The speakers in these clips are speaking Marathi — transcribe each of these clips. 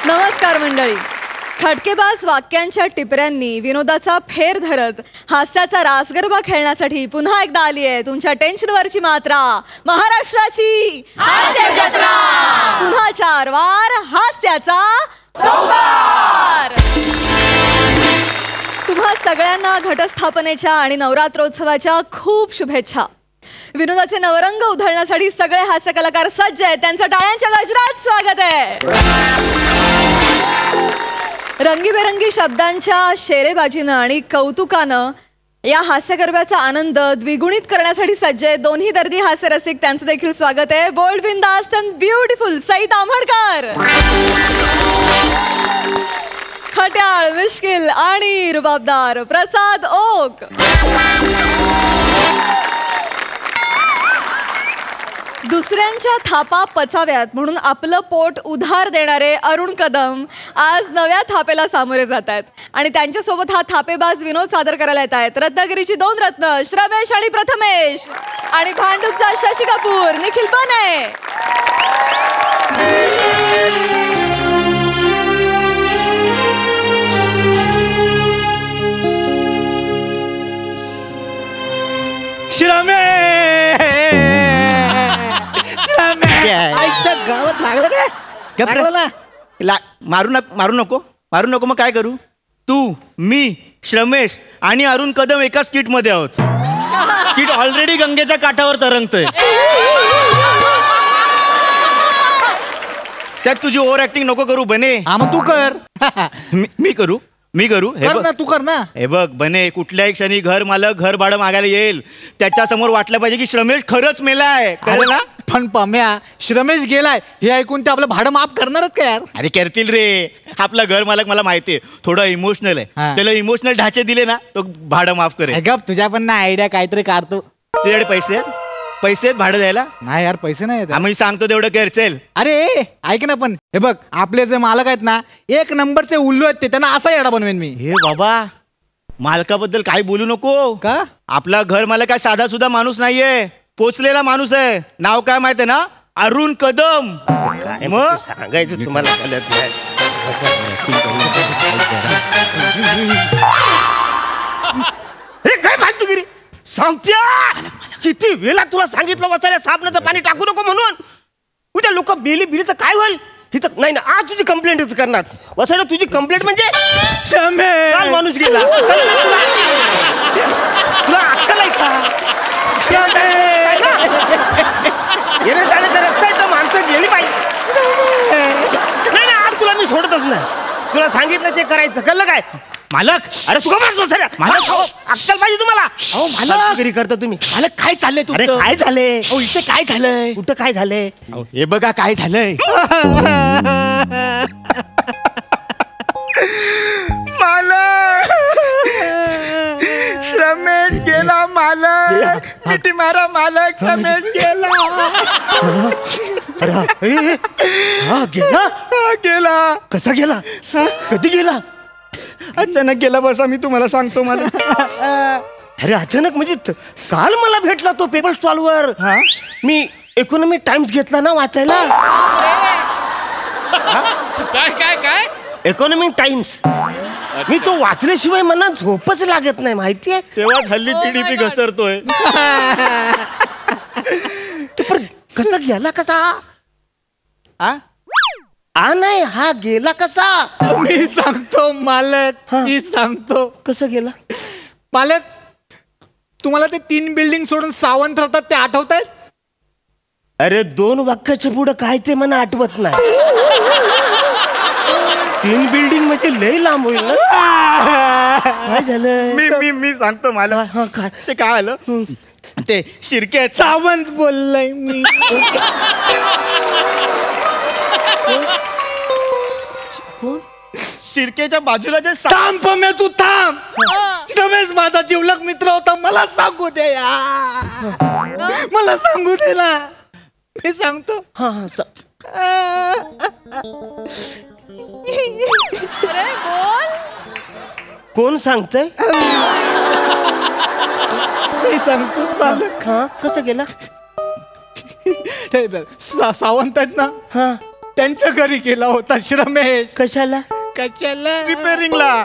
नमस्कार मंडळी. खटकेबाज वाक्यांच्या टिपऱ्यांनी विनोदाचा फेर धरत हास्याचा रासगरबा खेळण्यासाठी पुन्हा एकदा आली आहे तुमच्या टेन्शनवरची मात्रा, महाराष्ट्राची हास्य जत्रा. पुन्हा 4 वार हास्याचा संभार. तुम्हा सगळ्यांना घटस्थापनेच्या आणि नवरात्रोत्सवाच्या खूप शुभेच्छा. विनोदाचे नवरंग उधळण्यासाठी सगळे हास्य कलाकार सज्ज आहेत. त्यांचं टाळ्यांच्या गजरात स्वागत आहे. रंगीबेरंगी शब्दांच्या शेरेबाजीनं आणि कौतुकानं या हास्य गरब्याचा आनंद द्विगुणित करण्यासाठी सज्ज आहे दोन्ही दर्दी हास्य रसिक. त्यांचं देखील स्वागत आहे. बोल्ड, बिंदास्त अँड ब्युटिफुल सई ताम्हणकर, खट्याळ, मिश्किल आणि रुबाबदार प्रसाद ओक. दुसऱ्यांच्या थापा पचाव्यात म्हणून आपलं पोट उधार देणारे अरुण कदम आज नव्या थापेला सामोरे जात आहेत आणि त्यांच्यासोबत हा थापेबाज विनोद सादर करायला येत आहेत. रत्नागिरीची 2 रत्न श्रमेश आणि प्रथमेश आणि भांडूपचा शशी कपूर निखिल बने. आईच्या गावात लागलं काय? मारू नको. मग काय करू? तू, मी, श्रमेश आणि अरुण कदम एकाच किट मध्ये आहोत. किट ऑलरेडी गंगेच्या काठावर तरंगतोय. त्यात तुझी ओव्हर ऍक्टिंग नको करू बने. मग तू कर. मी करू. तू कर ना. हे बघ बने, कुठल्याही क्षणी घर मालक घर भाडं मागायला येईल. त्याच्या समोर वाटलं पाहिजे की श्रमेश खरंच मेलाय. कळलं ना? पण पम्या, श्रमेश गेलाय हे ऐकून ते आपलं भाडं माफ करणारच का यार? अरे करतील रे. आपला घर मालक मला माहितीये थोडं इमोशनल आहे. त्याला इमोशनल ढाचे दिले ना तो भाडं माफ करेल. गप, तुझ्या पण ना आयडिया काहीतरी काढतो. तुझ्याकडे पैसे आहेत भाडं द्यायला? नाही यार, पैसे नाही. आम्ही सांगतो तेवढं करचेल. अरे ऐक ना, पण हे बघ आपले जे मालक आहेत ना 1 नंबरचे उल्लू आहेत ते. त्यांना असा येडा बनवेन मी. हे बाबा, मालकाबद्दल काही बोलू नको. का? आपला घर मालक काय साधा सुद्धा माणूस नाहीये, पोचलेला माणूस आहे. नाव काय माहितीये ना? अरुण कदम. मग सांगायचं तुम्हाला कळत नाही. काय फालतूगिरी सांगत्या? किती वेळा तुला सांगितलं वसाऱ्या साबणाचं पाणी टाकू नको म्हणून. उद्या लोक बिली तर काय होईल? हिथं नाही ना, आज तुझी कंप्लेंटच करणार. वसाड्या तुझी कंप्लेंट म्हणजे काल माणूस गेला. तुला अक्कल आहे का? येणे जाण्याचा रस्ता आहे तर माणसं गेली पाहिजे. नाही ना, आज तुला मी सोडतच नाही. तुला सांगितलं ते करायचं. कळलं काय? मालक, अरे सुखा बसऱ्या मालक, अक्कल पाहिजे तुम्हाला. मालक करता तुम्ही. मालक काय चाललंय अरे काय झालंय? इथे काय झालंय? कुठं काय झालंय? हे बघा काय झालंय. मालक, श्रमेश गेला. मालक किती मारा. मालक श्रमेश गेला. गेला. कसा गेला? कधी गेला? अचानक गेला. बसा मी तुम्हाला सांगतो. मला अरे अचानक म्हणजे काल मला भेटला तो पेपर स्टॉलवर. मी इकॉनॉमिक टाइम्स घेतला ना वाचायला. काय इकॉनॉमिक टाइम्स मी तो वाचल्याशिवाय मला झोपच लागत नाही माहितीये. तेव्हा हल्ली जीडीपी घसरतोय. कसा गेला? कसा? नाही, हा गेला कसा? मी सांगतो मालक, मी सांगतो. कसं गेला? मालक, तुम्हाला ते 3 बिल्डिंग सोडून सावंत राहतात ते आठवत आहेत? अरे 2 वाक्याच्या पुढं काय ते मला आठवत नाही. 3 बिल्डिंग म्हणजे लय लांब होईल ना. काय झालं? मी सांगतो मला. काय ते काय आलं? ते शिर्के सावंत बोललाय मी. शिर्केच्या बाजूला जे थांब पम्या, तू थांब. रमेश माझा जिवलग मित्र होता. मला सांगू दे यार. मला सांगू दे ना. मी सांगतो. अरे बोल. कोण सांगतय? मी सांगतो मालक. कसं गेला? सावंत आहेत ना, त्यांच्या घरी गेला होता श्रमेश. कशाला? रिपेअरिंगला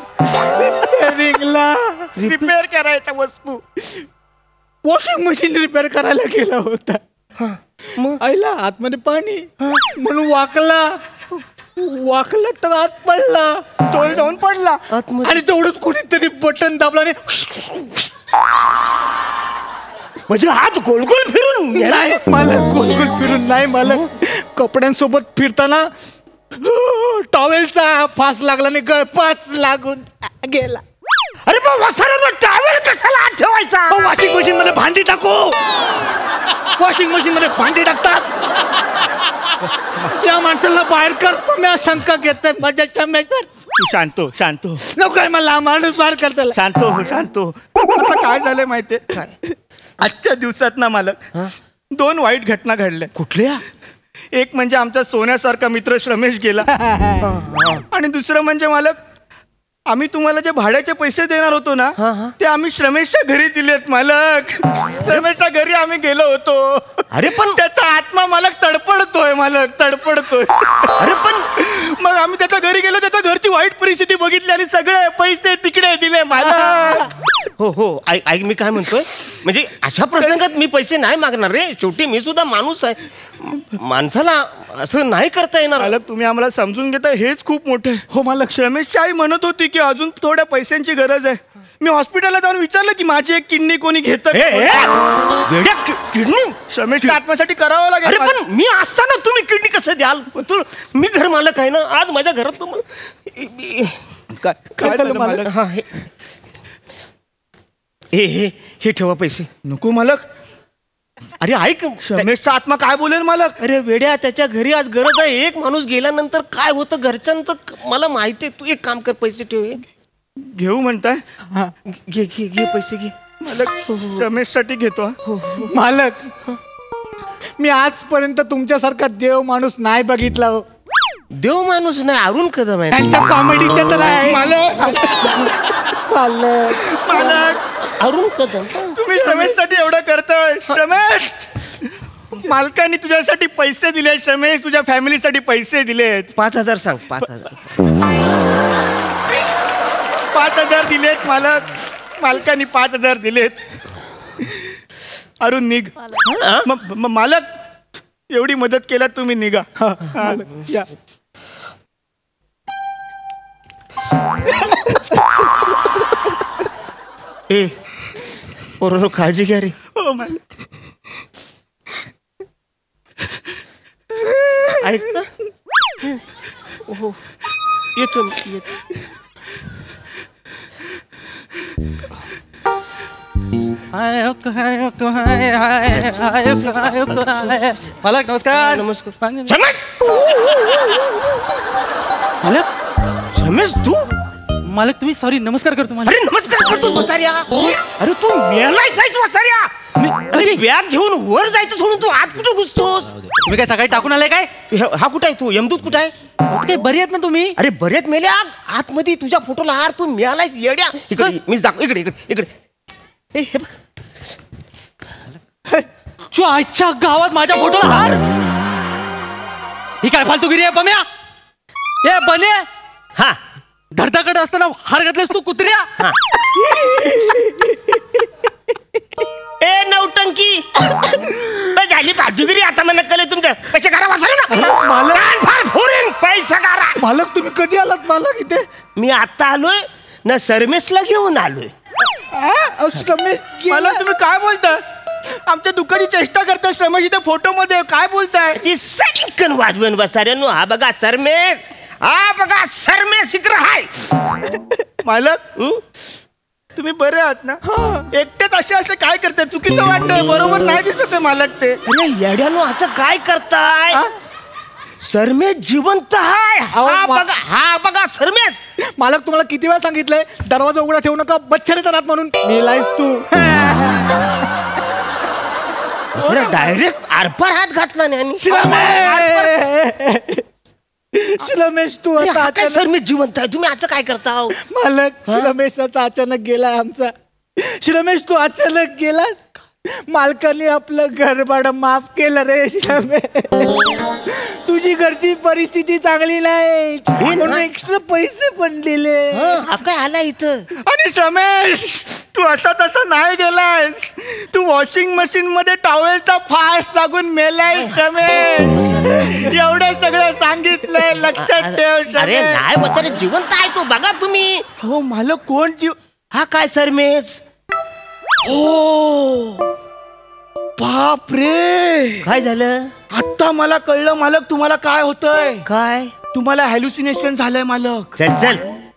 रिपेअर करायचा वस्तू. वॉशिंग मशीन रिपेअर करायला गेला होता. आईला आतमध्ये पाणी म्हणून वाकला तर आत पडला. तोल जाऊन पडला. आणि तेवढंच कोणीतरी बटन दाबला म्हणजे हात गोल गोल फिरून नाही मला गोल फिरून नाही मला कपड्यांसोबत फिरताना टॉवेलचा फास लागला आणि गळफास लागून गेला. अरे पण वसाऱ्यावर टॉवेल कशाला हात ठेवायचा? वॉशिंग मशीन मध्ये भांडी टाकू. वॉशिंग मशीन मध्ये भांडी टाकतात. या माणसाला बाहेर कर. मी शंका घेतोय माझ्या मेटर. तू शांतो नकोय मला माणूस बाहेर करताला. शांतो. आता काय झालंय माहितीये? आजच्या दिवसात ना मालक 2 वाईट घटना घडल्या. कुठल्या? एक म्हणजे आमचा सोन्यासारखा मित्र श्रमेश गेला. आणि दुसरं म्हणजे मालक आम्ही तुम्हाला जे भाड्याचे पैसे देणार होतो ना ते आम्ही श्रमेशच्या घरी दिलेत मालक. श्रमेशच्या घरी आम्ही गेलो होतो. अरे पण त्याचा आत्मा मालक तडपडतोय. अरे पण मग आम्ही त्याच्या घरी गेलो. त्याच्या घरची वाईट परिस्थिती बघितली आणि सगळे पैसे तिकडे दिले मालक. हो ऐक मी काय म्हणतोय. म्हणजे अशा प्रसंगात मी पैसे नाही मागणार रे. शेवटी मी सुद्धा माणूस आहे. माणसाला असं नाही करता येणार. मालक तुम्ही आम्हाला समजून घेता हेच खूप मोठे. हो मालक श्रमेशची आई म्हणत होती की अजून थोड्या पैशांची गरज आहे. मी हॉस्पिटलला जाऊन विचारलं की माझी एक किडनी कोणी घेतं. किडनी श्रमेशच्या आत्म्यासाठी करावं लागेल. अरे पण मी असताना तुम्ही किडनी कसं द्याल? मी घर मालक आहे ना. आज माझ्या घरात तुम्हाला काय झालं मालक? हा हे ठेवा पैसे. नको मालक. अरे ऐक श्रमेशचा आत्मा काय बोलेल मालक? अरे वेड्या त्याच्या घरी आज गरज आहे. एक माणूस गेल्यानंतर काय होतं घरच्यांचं मला माहिती आहे. तू एक काम कर पैसे ठेव. घेऊ म्हणताय? घे पैसे घे. मालक श्रमेशसाठी घेतो. मालक मी आजपर्यंत तुमच्यासारखा देव माणूस नाही बघितला. हो देव माणूस नाही अरुण कदम आहे. त्यांच्या कॉमेडीच्या तर आहे. मालक अरुण कदम तुम्ही श्रमेशसाठी एवढं करताय. श्रमेश मालकांनी तुझ्यासाठी पैसे दिले. श्रमेश तुझ्या फॅमिलीसाठी पैसे दिलेत. 5,000 सांग. 5,000 5,000 दिलेत मालक. मालकांनी 5,000 दिलेत. अरुण निघ. मालक एवढी मदत केला तुम्ही निघा. या पोरांनो काळजी घ्या रे. हो मालक. ऐक ना. हो येतो. मालक नमस्कार. नमस्कार. रमेश तू? मालक तुम्ही सॉरी नमस्कार करतो. अरे नमस्कार करतोस वसाऱ्या? अरे तू मेलायस वसाऱ्या? अरे बॅग घेऊन वर जायचं सोडून तू आत कुठं घुसतोस? तुम्ही काय सकाळी टाकून आलाय काय? हा कुठं आहे तू? यमदूत कुठं आहे? काय बरी आहेत ना तुम्ही? अरे बरेच मेल्या आतमध्ये तुझ्या फोटोला हार. तू मेलायस येड्या. इकडे मीच दाखव. इकडे हे बघ. आजच्या गावात माझ्या फोटोला हार. ही काय फालतूगिरी आहे बम्या? हे बने हा धडधाकट असताना हार घातलेस तू कुत्र्या. ए नौटंकी झाली फालतूगिरी. आता मला कळलं तुमचं. पैसे करा वाचले ना. पैसा करा. मालक तुम्ही कधी आलात मालक इथे? मी आता आलोय ना. सरमेसला घेऊन आलोय. मला तुम्ही काय बोलताय? आमच्या दुःखाची चेष्टा करताय. श्रमेश इथे फोटो मध्ये काय बोलताय? सैकन वाजवून वसाऱ्यानो. हा बघा सरमेस. हा बघा सरमेस इकडे हाय. मालक तुम्ही बरे आहात ना? एकटेच असे काय करताय? चुकीचं वाटतंय. बरोबर नाही दिसत आहे मालक ते. अरे येड्यानो असं काय करताय? सरमेस जिवंत हाय. हा बघा सरमेस. मालक तुम्हाला किती वेळा सांगितलंय दरवाजा उघडा ठेवू नका. बच्चन येतात म्हणून. मेलायस तू. डायरेक्ट आरपार हात घातला नाही. श्रमेश तू आता सरमेस जिवंत आहे. तुम्ही असं काय करता? मालक श्रमेशाचा अचानक गेलाय आमचा. श्रमेश तू अचानक गेला. मालकाने आपलं घर भाडं माफ केलं रे श्रमे. तुझी घरची परिस्थिती चांगली नाही म्हणून एक्स्ट्रा पैसे पण दिले. हा काय आला इथं? आणि रमेश तू असा तसा नाही गेलायस. तू वॉशिंग मशीन मध्ये टॉवेलचा फास लागून मेलायस रमेश. एवढं सगळं सांगितलंय, लक्षात ठेव. अरे नाही वसारे, जिवंत आहे तो, बघा तुम्ही. हो मालक, कोण जीव? हा काय सरमेश? हो बाप रे, काय झालं? आता मला कळलं मालक तुम्हाला काय होतंय. काय? तुम्हाला हॅल्युसिनेशन झालंय मालक. चल चल,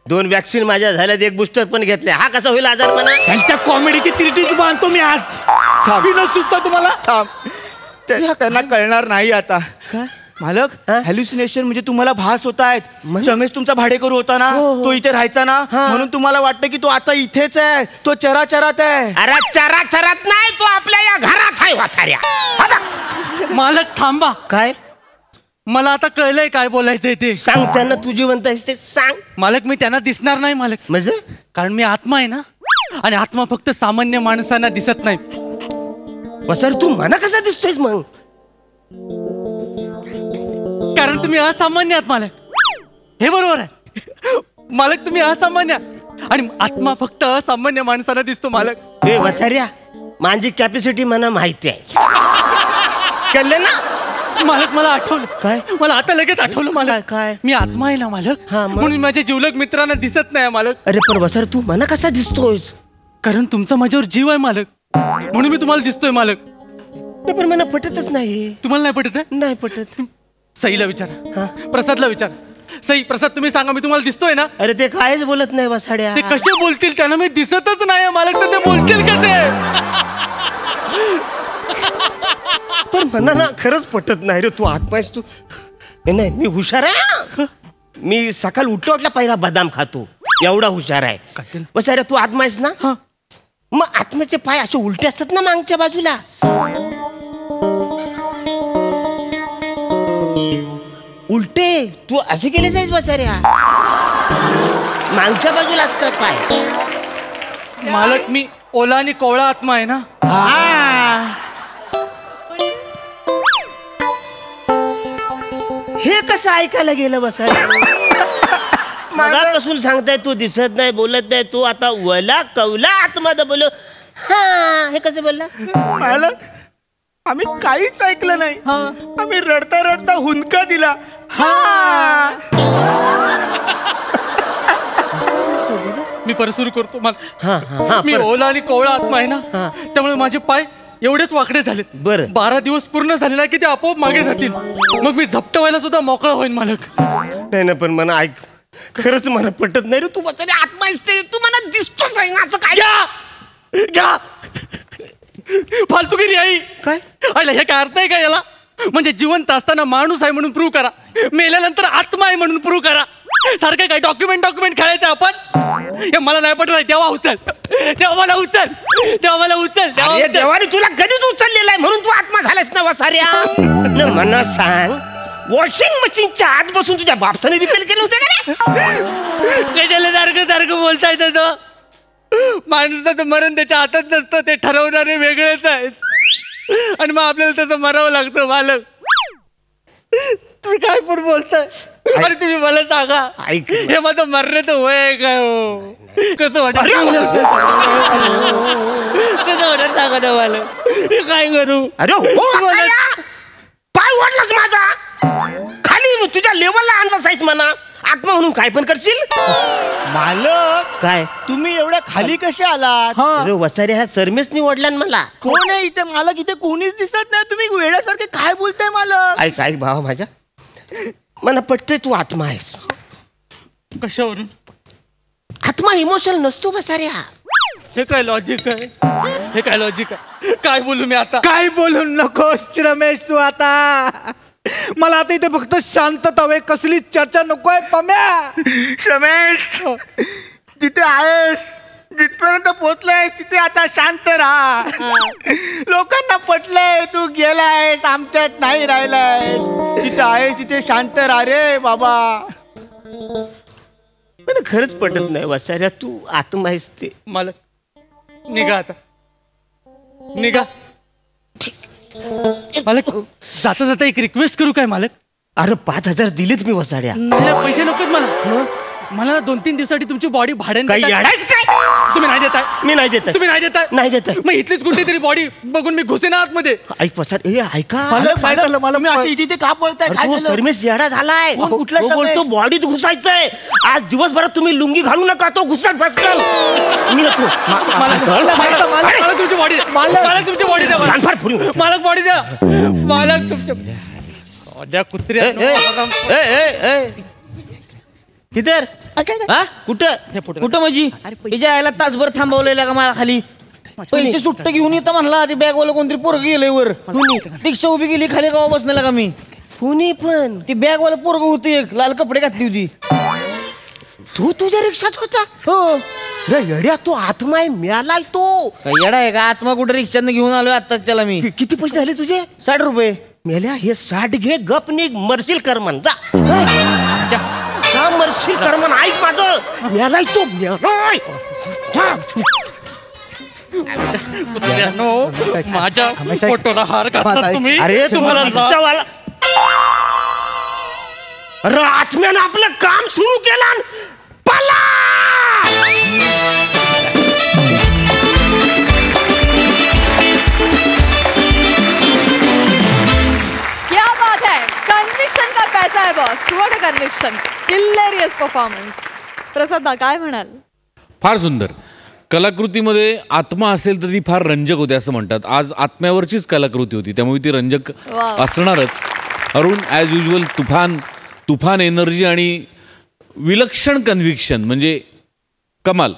2 वॅक्सिन माझ्या झाल्यात, 1 बूस्टर पण घेतले. हा कसा होईल आजारपणा? त्यांच्या कॉमेडीची तिरटीच बांधतो मी आज. सुचतो तुम्हाला. थांब, त्यांना कळणार नाही आता. काय? मालक, हा? हॅल्युसिनेशन म्हणजे तुम्हाला भास होत आहेत. म्हणजे? रमेश तुमचा भाडेकरू होता ना, तो इथे राहायचा ना, म्हणून तुम्हाला वाटतं की तो आता इथेच आहे. तो चराचरात आहे. अरे चरात नाही, तो आपल्या या घरात आहे वासाऱ्या. हा बघ. मालक थांबा. काय? मला आता कळलंय काय बोलायचंय ते. सांग त्यांना, तू जिवंत आहेस ते सांग. मालक मी त्यांना दिसणार नाही मालक. म्हणजे? कारण मी आत्मा आहे ना, आणि आत्मा फक्त सामान्य माणसांना दिसत नाही. वसार तू मला कसा दिसतोयस मग? कारण तुम्ही असामान्य आहात मालक. हे बरोबर आहे मालक, तुम्ही असामान्य आहात. आणि आत्मा फक्त असामान्य माणसांना दिसतो मालक. हे वसाऱ्या, माझी कॅपॅसिटी मला माहिती आहे. कळलं ना? मालक मला आठवलं. काय? मला आता लगेच आठवलं मालक. काय? मी आत्मा आहे ना मालक, हा, मग? म्हणून माझ्या जिवलग मित्रांना दिसत नाही मालक. अरे पण वसार तू मला कसा दिसतोयस? कारण तुमचा माझ्यावर जीव आहे मालक, म्हणून मी तुम्हाला दिसतोय मालक. नाही, पण मला पटतच नाही. तुम्हाला नाही पटत आहे? नाही पटत. सईला विचारा, प्रसादला विचारा. सई, प्रसाद, तुम्ही सांगा, मी तुम्हाला दिसतोय ना? अरे ते कायच बोलत नाही वसाड्या. ते कसे बोलतील? त्यांना मी दिसतच नाही मालक, तर ते बोलतील कसे? पण म्हणा ना, खरंच पटत नाही रे. तू आत्मा आहेस तू. नाही मी हुशार आहे. मी सकाळ उठल्या पहिला बदाम खातो, एवढा हुशार आहे. काय? वसाऱ्या तू आत्मा आहेस ना? हा. मग आत्म्याचे पाय असे उलटे असतात ना मागच्या बाजूला. उलटे तू असे केले जाईस वसाऱ्या, मागच्या बाजूला असतात पाय. मालक मी ओला आणि कोवळा आत्मा आहे ना. हे कसं ऐकायला गेलं वसाऱ्या? मगापासून सांगताय तू दिसत नाही, बोलत नाही. तू आता वला कवला आत्मा बोल. हा, हे कसं बोलला? मालक, आम्ही काहीच ऐकलं नाही. आम्ही रडता रडता हुंदका दिला. हा, मी परत सुरू करतो. हा, हा, मी परत. ओला आणि कोवळा आत्मा आहे ना, त्यामुळे माझे पाय एवढेच वाकडे झालेत. बरं. 12 दिवस पूर्ण झाले ना की ते आपोआप मागे जातील. मग मी झपट व्हायला सुद्धा मोकळा होईन मालक. नाही ना, पण मला ऐक, खरंच मला पटत नाही रे. तू वसाऱ्या आत्मा आहेस ते, तू मला दिसतोस आहे ना, असं काय? घ्या फालतूगिरी आई. काय? आयला हे काय अर्थ आहे का याला? म्हणजे जिवंत असताना माणूस आहे म्हणून प्रूव्ह करा, मेल्यानंतर आत्मा आहे म्हणून प्रूव्ह करा. सारखं काय डॉक्युमेंट खेळायचं आपण? हे मला नाही पटत. तेव्हा उचल, तेव्हा मला उचल, तेव्हा मला उचल, तेव्हा अरे उचल. देवाने तुला कधीच उचललेला आहे म्हणून तू आत्मा झालास ना वसाऱ्या. न मला सांग, वॉशिंग मशीनच्या आत बसून तुझ्या बापसाने रिपेअर केलं होतं का रे? कशाला सारखं बोलताय तसं? माणसाचं मरण त्याच्या हातात नसतं, ते ठरवणारे वेगळेच आहेत. आणि मग आपल्याला तसं मरावं लागतं मालक. तुम्ही काय पण बोलताय? अरे तुम्ही मला सांगा, ऐक. हे माझं मरण्याचं वय आहे काय हो? कसं वाटत? कसं वाटत सांगा ना मला. मी काय करू? अरे हो वसाऱ्या, पाय ओढलास माझा, खाली तुझ्या लेवलला आणला साईस म्हणा. आत्मा म्हणून काय पण करशील? मालक, काय? तुम्ही एवढ्या खाली कसे आलात? अरे वसाऱ्या, ह्या सरमेसनी ओढला मला. कोण आहे इथे? मालक, इथे कोणीच दिसत नाही. तुम्ही वेड्यासारखे काय बोलताय मालक? ऐक ऐक भावा माझ्या, मला पटतंय तू आत्मा आहेस. कशावरून? आत्मा इमोशनल नसतो वसाऱ्या. हे काय लॉजिक आहे? हे काय लॉजिक आहे? काय बोलू मी आता? काय बोलू नकोस रमेश तू आता. मला आता इथे फक्त शांतता हवी, कसली चर्चा नकोय पम्या. रमेश, जिथे आहेस, जिथपर्यंत पोहोचलाय तिथे आता शांत राहा. लोकांना पटलंय तू गेलायस, आमच्यात नाही राहिलाय. जिथे आहेस तिथे शांत राहा रे बाबा. मला खरंच पटत नाही वसाऱ्या, तू आत्मा आहेस ते. मालक निघा आता, निघा. मालक जाता जाता एक रिक्वेस्ट करू काय मालक? अरे 5,000 दिलेत मी वसाड्या. नाही, पैसे नकोत मला. मला ना 2-3 दिवसासाठी तुमची बॉडी भाड्याने काही देताय. येडायच काय? तुम्ही नाही देताय. मी नाही देत. तुम्ही नाही देताय. नाही देताय. मग इथलीच कुठली तरी बॉडी बघून मी घुसेन आतमध्ये. ऐक वसाड, ए ऐका. काय झालं मला? तुम्ही अशी इथे का पळताय? काय अरे तो झालं? सरमेश येडा झालाय. कोण? कुठला तो सरमेश? बोलतो बॉडीत घुसायचंय. आज दिवसभरात तुम्ही लुंगी घालू नका, तो घुसाल फटकल. मी येतो. मला तुमची बॉडी द्या. मला तुमची बॉडी द्या. कानफार फुरी. मालक बॉडी द्या. मालक तुमच्या द्या कुत्र्या. किधर? हा? कुठं? कुठं म्हणजे तिच्या आईला तासभर थांबवलेला का मला खाली? पैसे सुट्ट घेऊन येतं म्हणला. ते बॅग वाला कोणतरी पोरग गेलंय वर. रिक्षा उभी गेली खाली गावा बसण्याला का मी. कुणी पण ती बॅग वाला पोरग होती, एक लाल कपडे घातली होती. तू तुझ्या रिक्षात होता? हो. येड्या, तो आत्मा आहे, मेलाय तो. काय येडा आहे का? आत्मा कुठे रिक्षाने घेऊन आलोय आत्ताच त्याला मी. किती पैसे झाले तुझे? 60 रुपये. मेल्या, हे 60 घे, गप निघ, मरशील करमन. जा जा, मरशील करमन. ऐक माझं, मेलाय तो, मेलाय. जा. माझ्या फोटोला हार घातला तुम्ही. अरे तुम्हाला रिक्षावाला, अरे आत्म्यानं आपलं काम सुरू केलं. पला. क्या बात है, कन्व्हिक्शन का पैसा है boss. What a conviction. Hilarious performance. Prasad दा काय म्हणाल? फार सुंदर. कलाकृतीमध्ये आत्मा असेल तर ती फार रंजक होते असं म्हणतात. आज आत्म्यावरचीच कलाकृती होती, त्यामुळे ती रंजक असणारच. अरुण ॲज युजल तुफान एनर्जी आणि विलक्षण कन्व्हिक्शन, म्हणजे कमाल.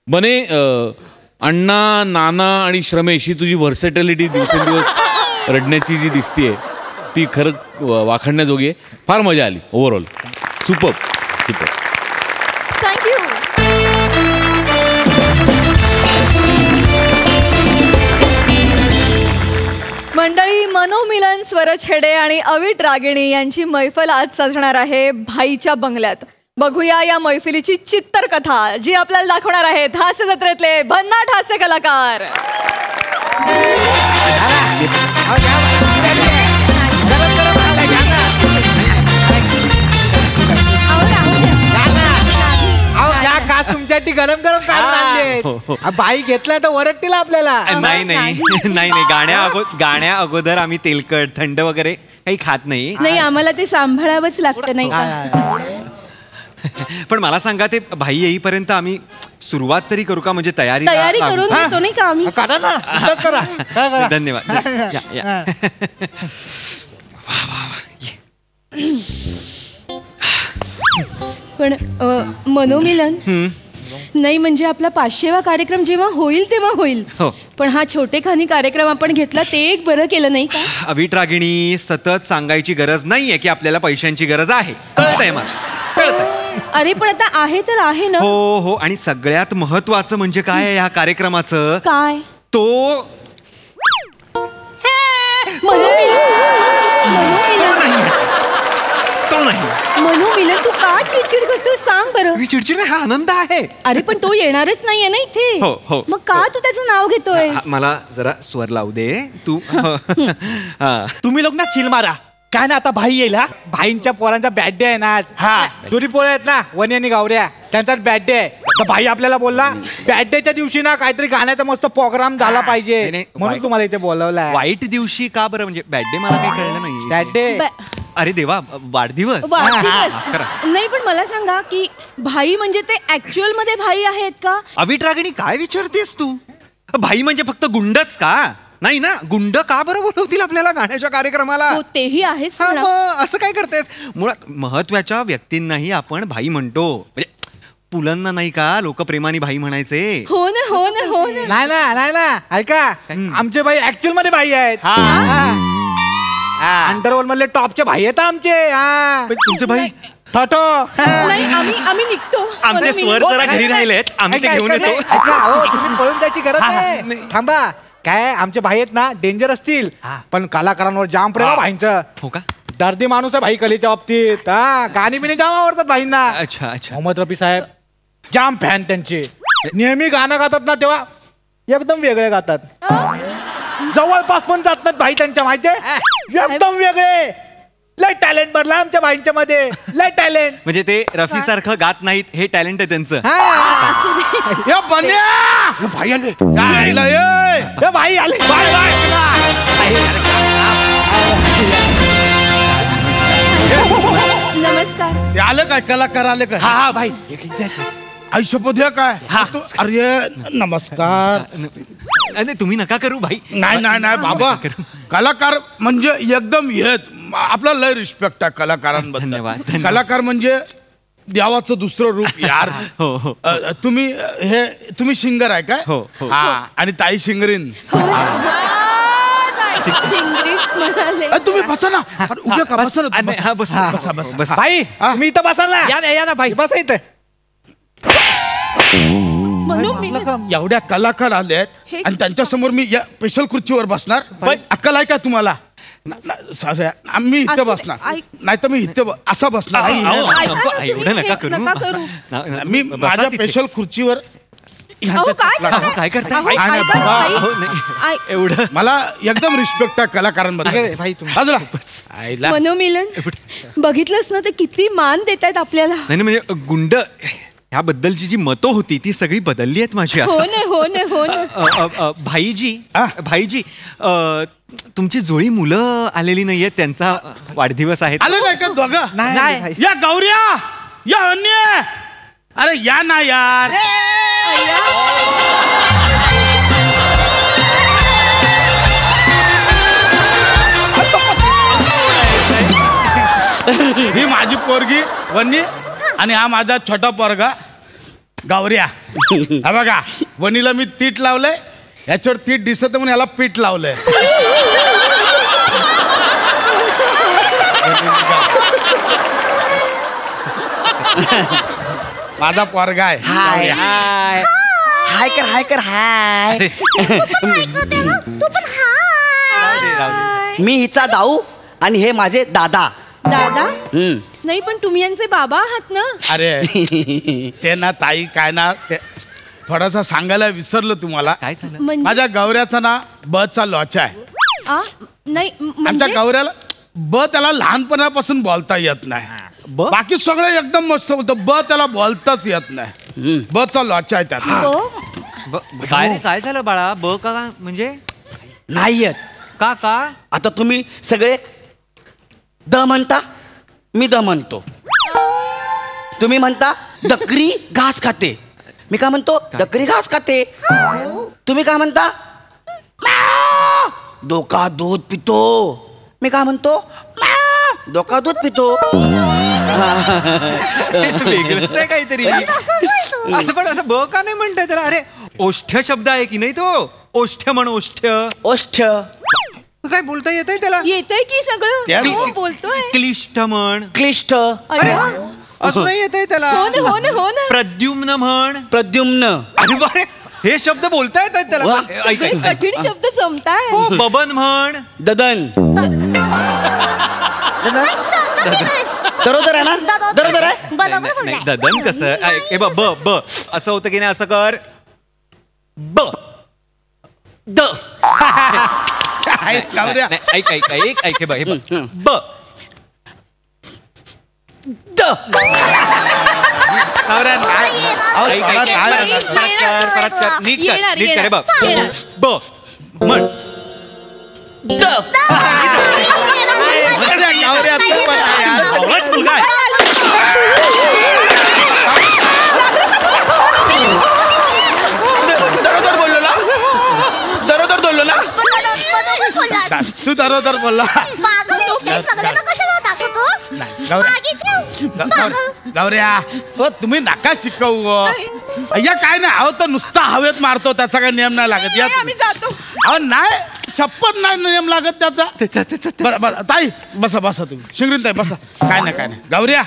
बने अण्णा, नाना आणि श्रमेश ही तुझी व्हर्सेटॅलिटी दिवसेंदिवस रडण्याची जी दिसतीये ती खरं वाखाणण्याजोगी आहे. फार मजा आली ओव्हरऑल. सुपर. थँक्यू. मंडळी, मनोमिलन स्वरछेडे आणि अविट रागिणी यांची मैफल आज सजणार आहे भाईच्या बंगल्यात. बघूया या मैफिलीची चित्तर कथा, जी आपल्याला दाखवणार आहेत हास्य जत्रेतले भन्नाट हास्य कलाकार. का तुमच्यासाठी गरम गरम काढून आणले. बाई घेतलाय तर वरटतील आपल्याला. नाही गाण्या अगोदर आम्ही तेलकट थंड वगैरे काही खात नाही. नाही, आम्हाला ते सांभाळावंच लागतं नाही का? पण मला सांगा, ते भाई येईपर्यंत आम्ही सुरुवात तरी करू का? म्हणजे तयारी करून देतो नाही का आम्ही? करा ना, करा. धन्यवाद. या. पण मनोमिलन नाही, म्हणजे आपला 500वा कार्यक्रम जेव्हा होईल तेव्हा होईल. पण हा छोटेखानी कार्यक्रम आपण घेतला ते एक बरं केलं नाही का? अविट रागिणी, सतत सांगायची गरज नाहीये की आपल्याला पैशांची गरज आहे. कळतंय मला, कळतंय. अरे पण आता आहे तर आहे ना. हो. आणि सगळ्यात महत्वाचं म्हणजे काय आहे या कार्यक्रमाचं? काय? तो मनोमिलन, तू का चिडचिड करतो सांग बरं. मी चिडचिड नाही, हा आनंद आहे. अरे पण तो येणारच नाहीये ना इथे. हो. मग का तू त्याचं नाव घेतोय? मला जरा स्वर लावू दे तू. तुम्ही लोक ना चिल मारा. काय ना, आता भाई येईल. हा, भाईंच्या पोरांचा बॅडडे आहे ना आज. हा. दोन्ही पोरं आहेत ना, वनी आणि गावऱ्या, त्यांचाच बॅडडे आहे. तर भाई आपल्याला बोलला बॅडडेच्या दिवशी ना काहीतरी गाण्याचा मस्त प्रोग्राम झाला पाहिजे, नाही, म्हणून तुम्हाला इथे बोलवलंय. वाईट दिवशी का बरं? म्हणजे बॅडडे मला काही कळलं नाही. बॅडडे. अरे देवा, वाढदिवस. नाही, पण मला सांगा की भाई म्हणजे ते ऍक्च्युअल मध्ये भाई आहेत का? अविट रागिणी, काय विचारतेस तू? भाई म्हणजे फक्त गुंडच का? नाही ना, गुंड का बरं बोलवतील आपल्याला गाण्याच्या कार्यक्रमाला? हो, तेही आहेच. असं काय करतेस? मुळात महत्वाच्या व्यक्तींनाही आपण भाई म्हणतो. म्हणजे पुलंना नाही का लोक प्रेमाने भाई म्हणायचे? हो ना. नाही ना, ऐका, आमचे भाई ऍक्च्युअल मध्ये भाई आहेत. अंडरवर्ल्ड मधले टॉपचे भाई आहेत आमचे. तुमचे भाई ठोठो. नाही, आम्ही निघतो. आमचे स्वर जरा घरी राहिलेत, आम्ही ते घेऊन येतो. तुम्ही पळून जायची गरज नाही. थांबा. काय आमचे भाई आहेत ना, डेंजर असतील, पण कलाकारांवर जाम प्रेम आहे भाईंचं. हो का? दर्दी माणूस आहे भाई कलेच्या बाबतीत. गाणी बिणी जाम आवडतात भाईंना. अच्छा. मोहम्मद रफी साहेब जाम फॅन त्यांचे. नेहमी गाणं गातात ना तेव्हा एकदम वेगळे गातात. जवळपास पण जात नाहीत भाई त्यांच्या माहितीये एकदम वेगळे लय टॅलेंट भरला आमच्या भाईंच्या मध्ये लय टॅलेंट म्हणजे ते रफी सारखं गात नाहीत हे टॅलेंट आहे त्यांचं. या बन्या भाई आले या भाई आले बाय बाय नमस्कार. ते आलं काय कलाकार आले काय हा भाई आयुष्यपद काय अरे नमस्कार. अरे तुम्ही नका करू भाई. नाही नाही नाही बाबा कलाकार म्हणजे एकदम हेच आपला लय रिस्पेक्ट आहे कलाकारांबद्दल. धन्यवाद. कलाकार म्हणजे देवाचं दुसरं रूप यार. हो हो तुम्ही सिंगर आहे काय? हो, हो. हा आणि ताई सिंगरीन. सिंगरीत म्हणाले. तुम्ही बसा ना अरे, उभ्या का बसा ना हा, बस. बसा बसा बस. भाई मी इथं बसायला या ना भाई बसा इथं. एवढ्या कलाकार आलेत आणि त्यांच्या समोर मी या स्पेशल खुर्चीवर बसणार. पण- अक्कल आहे का तुम्हाला? मी इथं बसणार नाही तर मी इथं असा बसणार. एवढं नका करू. मी माझ्या स्पेशल खुर्चीवर काय करता एवढं मला एकदम रिस्पेक्ट आहे कलाकारांबद्दल. बाजूला. आईला. मनोमिलन बघितलंस ना ते किती मान देत आहेत आपल्याला. नाही म्हणजे गुंड ह्याबद्दलची जी मतं होती ती सगळी बदलली आहेत माझी हो ना हो ना हो ना. भाईजी तुमची जुळी मुलं आलेली नाहीयेत त्यांचा वाढदिवस आहे. आले नाही का दोघं? नाही. या गौऱ्या या अन्य अरे या ना यार. ही माझी पोरगी वन्नी आणि हा माझा छोटा पोरगा गौऱ्या. हा बघा वनीला मी तीट लावलंय याच्यावर तीट दिसत म्हणून याला पीठ लावलंय. माझा पोरगा आहे. हाय हाय हाय कर हाय कर हाय. मी हिचा दाऊ आणि हे माझे दादा. दादा नाही पण तुम्ही यांचे बाबा आहात ना. अरे ते ना ताई काय ना ते थोडासा सांगायला विसरलं तुम्हाला. काय झालं? म्हणजे माझ्या गौऱ्याचा ना बचा लॉचा आहे. नाही आमच्या म्हणजे गौऱ्याला त्याला लहानपणापासून बोलता येत नाही. बाकी सगळं एकदम मस्त बोलतं. त्याला बोलताच येत नाही. चा लॉचा आहे त्यात. हो. काय झालं बाळा? का म्हणजे नाही येत का आता तुम्ही सगळे द म्हणता मी द म्हणतो. तुम्ही म्हणता डकरी घास खाते मी काय म्हणतो डकरी घास खाते. तुम्ही काय म्हणता डोका दूध पितो मी काय म्हणतो डोका दूध पितो. वेगळंच आहे काहीतरी. असं पण असं का नाही म्हणताय तर? अरे ओष्ठ्य शब्द आहे की नाही तो? ओष्ठ्य म्हण ओष्ठ्य. ओष्ठ काय बोलता येतंय त्याला? येतंय की सगळं हो, बोलतोय. क्लिष्ट म्हण. क्लिष्ट अरे असं नाही येतंय त्याला. हो ना हो ना हो ना. प्रद्युम्न म्हण. प्रद्युम्न. अरे बारे हे शब्द बोलता येत आहेत त्याला. ऐक सगळे कठीण शब्द जमताय. बबन म्हण. ददन. दरोदर आहे ना दरोदर आहे. नाही ददन कसं? हे बघ ब असं होतं की नाही? असं कर ब द. ऐक हे बघ ब द. परत कर नीट कर बघ ब म्हण द. दरोदर बोललो ना दरोदर बोललो ना. तू दरोदर बोलला. गौऱ्या हो तुम्ही नका शिकवू. या काय नाही अहो तो नुसता हवेत मारतो त्याचा काही नियम नाही लागत. या आम्ही जातो. अहो नाही शपथ नाही नियम लागत त्याचा. ताई बसा बसा तुम्ही शिंगरीन ताई बसा. काय नाही गौऱ्या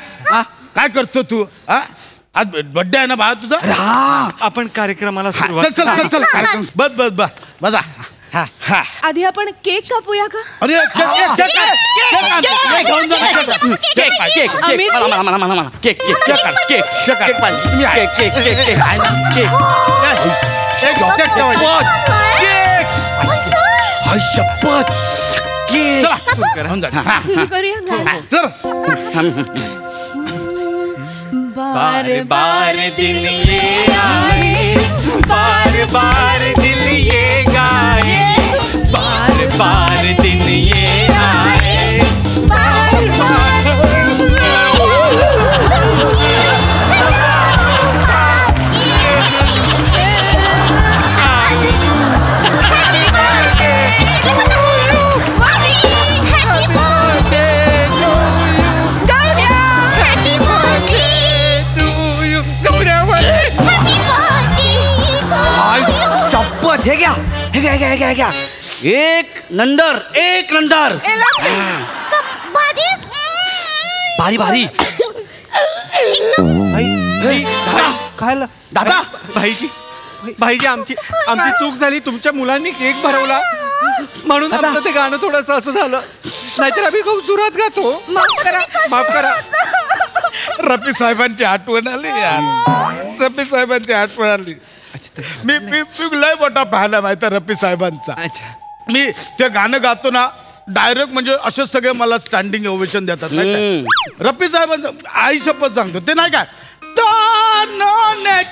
काय करतो तू? आज बर्थडे आहे ना भाऊ तुझा? आपण कार्यक्रमाला चल चल चल चल कार्यक्रम बस बसा. आधी आपण केक कापूया का? अरे आई शपथ की होऊन जाईल. हा. सुरू करूया ना. चल बार बार दिल ये आए, बार बार दिल ये गाए, बार बार दिल ये आए, बार बार शपथ हे घ्या हे घ्या हे घ्या हे घ्या हे घ्या एक नंदर भारी भारी खायला दादा भाईजी आमची चूक झाली. तुमच्या मुलांनी केक भरवला म्हणून आमचं ते गाणं थोडस असं झालं. नाहीतर आम्ही खूप सुरात गातो. माफ करा. रफी साहेबांची आठवण आली यार. रफी साहेबांची आठवण आली. मी लय मोठा पाहिला माहिती रफी साहेबांचा. मी ते गाणं गातो ना डायरेक्ट म्हणजे असे सगळे मला स्टँडिंग ओवेशन देतात नाही का? रफी साहेबांचं आई शपथ सांगतो ते नाही काय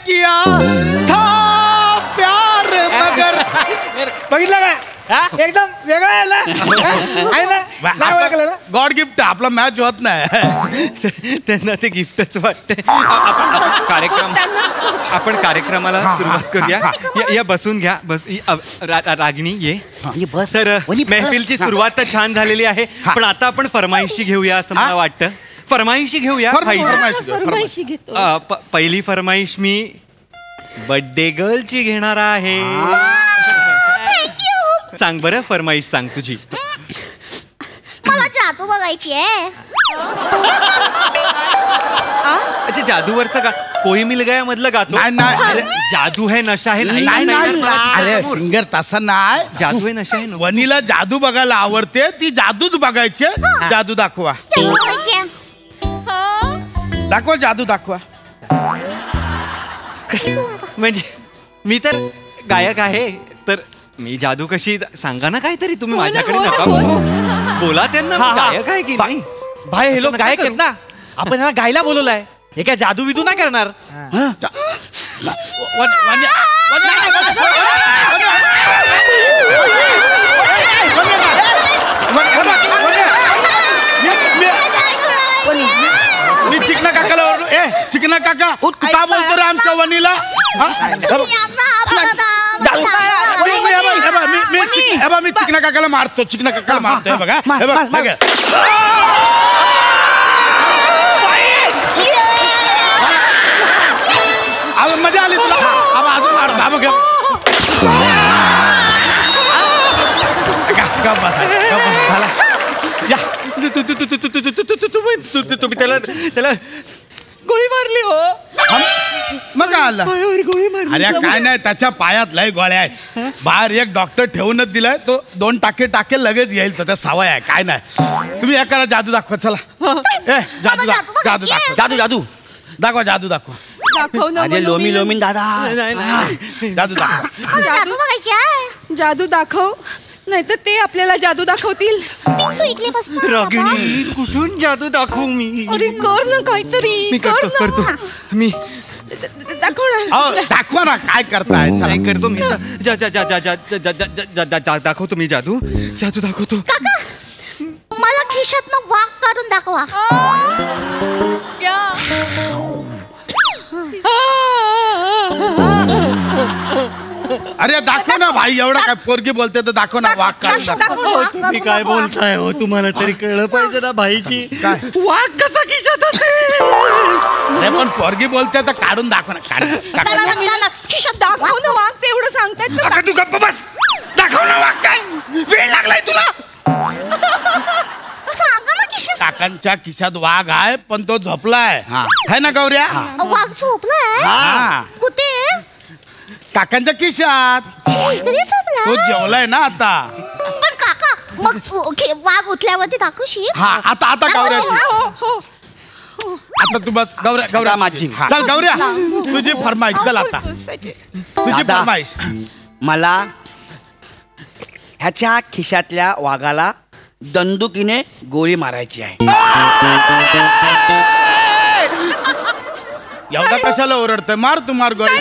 किया था प्यार मगर बघितलं काय एकदम वेगळा आहे ना. गॉड गिफ्ट आपला मॅच होत नाही. त्यांना ते गिफ्टच वाटते. आपण कार्यक्रमाला सुरुवात करूया. या बसून घ्या. रागिणी ये बस. तर महफिलची सुरुवात तर छान झालेली आहे पण आता आपण फरमाईशी घेऊया असं मला वाटतं. फरमाईशी घेऊया. फरमाईशी घेतो. पहिली फरमाईश मी बर्थडे गर्लची घेणार आहे. सांग बरं फरमाईश सांग तुझी. मला जादू बघायची आहे. अच्छा जादूवरचं गा कोई मिल गया मधलं गातो. नाही जादू है नशा है. अरे सिंगर तसा नाही. जादू है नशा है. वनीला जादू बघायला आवडते. ती जादूच बघायची. जादू दाखवा. दाखवा जादू दाखवा. म्हणजे मी तर गायक आहे तर मी जादू कशी सांगा ना काहीतरी. तुम्ही माझ्याकडे नका बोला. त्यांना गायक आहे की नाही. भाई हे लोक गायक आहेत ना. आपण यांना गायला बोलवलाय. हे काय जादू बिदू नाही करणार. मी चिकना काकाला ओरडलो. चिकना काका का बोलतो रे आमच्या वनीला. मी चिकना काकाला मारतो. चिकना काकाला मारतो. हे बघा हे बघ मजा आली तुला. अजून झाला. तुम्ही त्याला गोळी मारली हो. मग आला गोळी मारली. अरे काय नाही त्याच्या पायात लय गोळ्या आहेत. बाहेर एक डॉक्टर ठेवूनच दिलाय. तो 2 टाके लगेच येईल. त्याच्या सवय आहे. काय नाही तुम्ही या करा. जादू दाखवा चला. जादू जादू जादू जादू दाखवा. जादू दाखवा. दाखव ना अरे लोमी दादा. जादू दाखवा. जादू बघायची आहे. जादू दाखव नाहीतर ते आपल्याला जादू दाखवतील. इकडे बस. रागिणी कुठून जादू दाखवू मी. अरे कर ना काहीतरी. मी करतो मी दाखवा ना काय करताय. नाही करतो मी. दाखवतो मी जादू दाखवतो. मला खिशातनं वाघ काढून दाखवा. अरे दाखव ना भाई. एवढा काय पोरगी बोलते तर दाखव ना वाघ काढून. तुम्ही काय बोलताय हो. तुम्हाला तरी कळलं पाहिजे ना भाईची. वाघ कसा खिशात असेल. अरे पण पोरगी बोलते तर काढून दाखव ना. खिशात दाखव ना वाघ. तेवढं सांगतायत. तू गप्प बस. दाखव ना वाघ. काय वेळ लागलाय तुला. काकांच्या खिशात वाघ आहे पण तो झोपलाय. है ना गौऱ्या. वाघ झोपलाय कुठे. काकांच्या खिशात. तो जेवलाय ना आता. पण काका मग वाघ उठल्यावरती दाखवशील. हा आता गौऱ्याची. आता तू बस गौऱ्या माझी. चल गौऱ्या तुझी फरमाईश. चल आता तुझी फरमाईश. मला ह्याच्या खिशातल्या वाघाला दंदुकीने गोळी मारायची आहे. एवढा कशाला ओरडतोय? मार तू मार गोळी.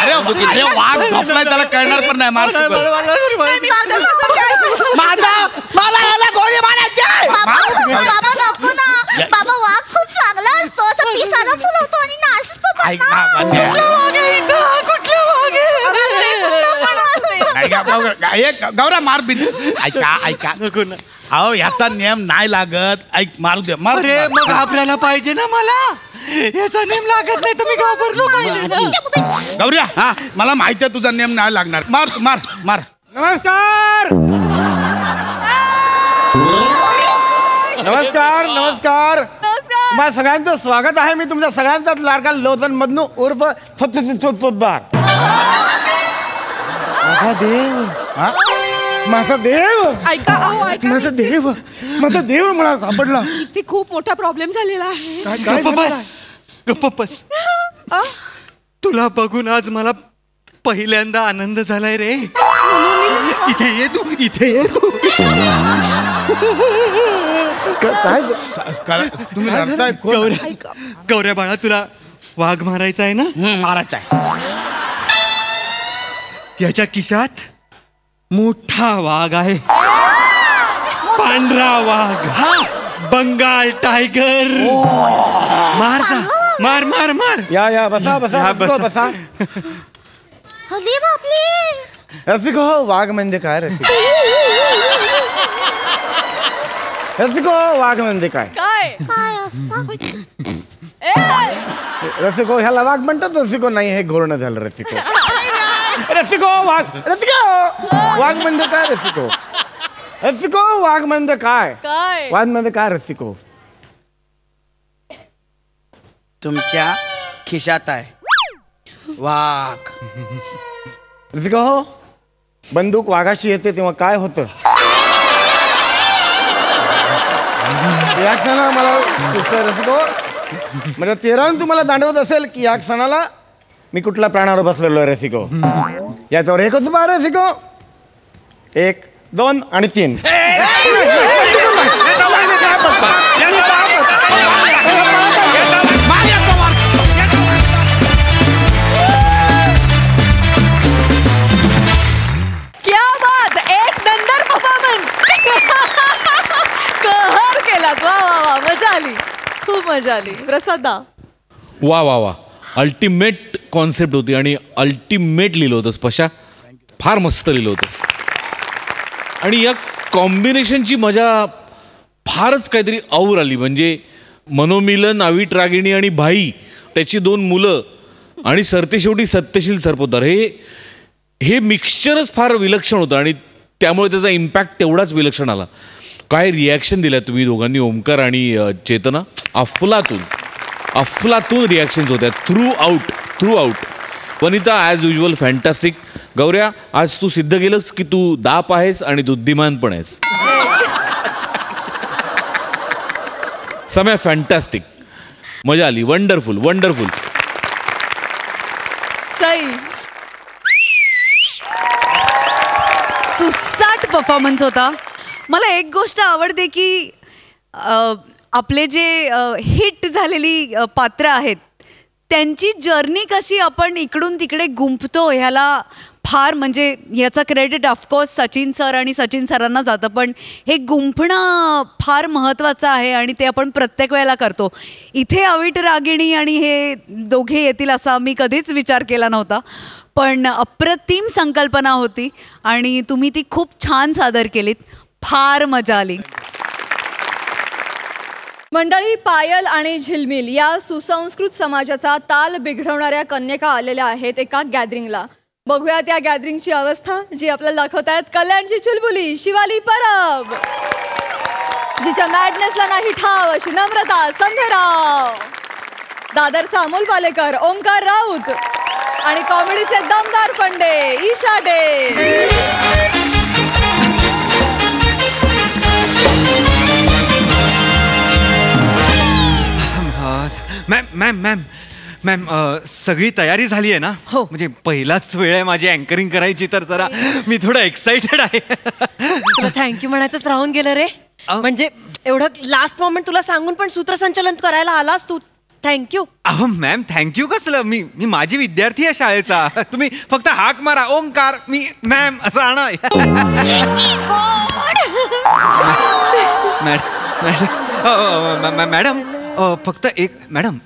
अरे वाघ झोपलाय, त्याला कळणार पण नाही. मार मला याला गोळी मारायची आहे. बाबा नको ना. बाबा वाघ खूप चांगला असतो, असं पिसाला फुलवतो आणि नाचतो. गौरा मार बिन. ऐका अहो ह्याचा नियम नाही लागत. ऐक मारू दे. मार. अरे मग घाबरायला पाहिजे ना मला. याचा नियम लागत नाही तर मी घाबरलो पाहिजे ना. गौऱ्या मला माहिती आहे तुझा नियम नाही लागणार. मार मार मार. नमस्कार नमस्कार नमस्कार. तुम्हाला सगळ्यांचं स्वागत आहे. मी तुमच्या सगळ्यांचाच लाडका लोचन मधनू उर्फ पोतदार. माझा देव माझा देव ऐका अहो ऐका, माझा देव मला सापडला. इथे खूप मोठा प्रॉब्लेम झालेला आहे. गप्प बस. तुला बघून आज मला पहिल्यांदा आनंद झालाय रे. इथे ये तू, इथे ये तू. तुम्ही रडताय. गौऱ्या बाळा, तुला वाघ मारायचा आहे ना? मारायचा आहे. याच्या खिशात मोठा वाघ आहे. पांढरा वाघ, बंगाल टायगर. मार जा, मार मार मार. या बसा बसा बसा. अरे बापले. रसिको वाघ म्हणजे काय? रसिको वाघ म्हणजे काय? रसिको ह्याला वाघ म्हणतात. रसिको नाही, हे घोरणं झालं. रसिको रसिको वाघ. रसिको वाघ म्हणजे काय? रसिको रसिको वाघ म्हणजे काय? वाघ म्हणजे काय? रसिको तुमच्या खिशात आहे वाघ. रसिको बंदूक वाघाशी येते तेव्हा काय होतं? या क्षणाला मला रसिको म्हणजे तेरान तुम्हाला जाणवत असेल की या क्षणाला मी कुठल्या प्राणावर बसलेलो आहे. रसिको याच्यावर एकच उभा. रसिको 1 2 आणि 3. क्या बात. एक नंबर परफॉर्मन्स. कहर केलात. वा वा वा. मजा आली, खूप मजा आली. प्रसादा वा वा वा. अल्टिमेट कॉन्सेप्ट होती आणि अल्टिमेट लिहिलं होतंस पशा. फार मस्त लिहिलं होतंस. आणि या कॉम्बिनेशनची मजा फारच काहीतरी और आली. म्हणजे मनोमिलन, अवीट रागिणी आणि भाई, त्याची 2 मुलं आणि सरतेशेवटी सत्यशील सरपोतदार, हे मिक्सचरच फार विलक्षण होतं आणि त्यामुळे त्याचा इम्पॅक्ट तेवढाच विलक्षण आला. काय रिॲक्शन दिल्या तुम्ही दोघांनी, ओमकार आणि चेतना. अफलातून रिॲक्शन्स होत्या throughout. Vanita as usual fantastic. गौऱ्या, आज तू सिद्ध केलंस की तू दाप आहेस आणि बुद्धिमान पण आहेस. समय फॅन्टॅस्टिक. मजा आली. वंडरफुल. सई. सुसाट परफॉर्मन्स होता. मला एक गोष्ट आवडते की आपले जे हिट झालेली पात्र आहेत त्यांची जर्नी कशी आपण इकडून तिकडे गुंफतो, ह्याला फार म्हणजे याचा क्रेडिट ऑफकोर्स सचिन सर आणि सचिन सरांना जातं, पण हे गुंफणं फार महत्त्वाचं आहे आणि ते आपण प्रत्येक वेळेला करतो. इथे अवीट रागिणी आणि हे दोघे येतील असा मी कधीच विचार केला नव्हता, पण अप्रतिम संकल्पना होती आणि तुम्ही ती खूप छान सादर केलीत. फार मजा आली. मंडळी, पायल आणि झिलमिल या सुसंस्कृत समाजाचा ताल बिघडवणाऱ्या कन्यका आलेल्या आहेत एका गॅदरिंगला. बघूया त्या गॅदरिंगची अवस्था, जी आपल्याला दाखवतायत कल्याणची चुलबुली शिवाली परब, जिच्या मॅडनेसला नाही ठाव अशी नम्रता संध्याराव, दादरचा अमोल पालेकर ओंकार राऊत आणि कॉमेडीचे दमदार फंडे ईशा डे. मॅम मॅम सगळी तयारी झाली आहे ना? हो. म्हणजे पहिलाच वेळ आहे माझी अँकरिंग करायची, तर जरा मी थोडं एक्साइटेड आहे. तुला थँक्यू म्हणायचंच राहून गेलं रे. म्हणजे एवढं लास्ट मोमेंट तुला सांगून पण सूत्रसंचालन करायला आलास तू. थँक्यू. अहो मॅम थँक्यू कसलं, मी माझी विद्यार्थी आहे शाळेचा. तुम्ही फक्त हाक मारा, ओंकार मी मॅम असं आणा. मॅडम फक्त एक मॅडम